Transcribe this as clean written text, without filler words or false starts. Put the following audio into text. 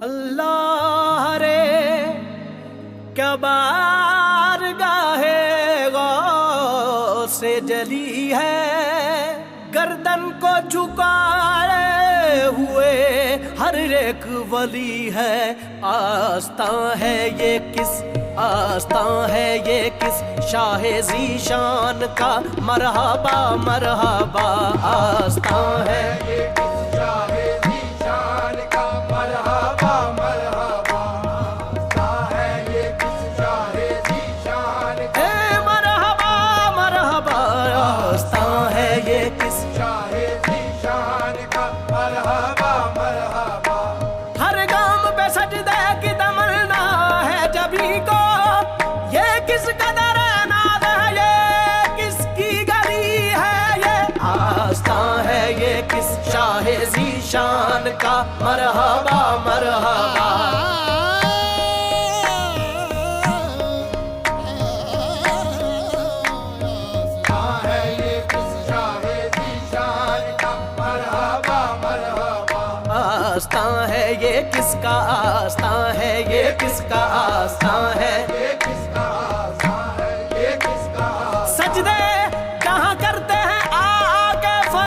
اللہ رے کیا بارگاہ غوث سے جلی ہے، گردن کو جھکائے ہوئے ہر ایک ولی ہے۔ آستاں ہے یہ کس، آستاں ہے یہ کس شاہ ذیشان کا، مرحبا مرحبا۔ آستاں ہے یہ کس شاہ ذیشان کا، مرحبا مرحبا۔ آستاں ہے یہ کس شاہ ذیشان کا، مرحبا مرحبا۔ آستاں ہے یہ کس شاہ ذیشان کا، مرحبا مرحبا۔ ہر گام پہ سجدے کی تمنا ہے جبھی کو، یہ کس قدر ناز ہے، یہ کس کی گلی ہے، یہ آستاں ہے یہ کس شاہ ذیشان کا، مرحبا مرحبا۔ آستاں ہے یہ کس کا، آستاں ہے یہ کس کا، آستاں ہے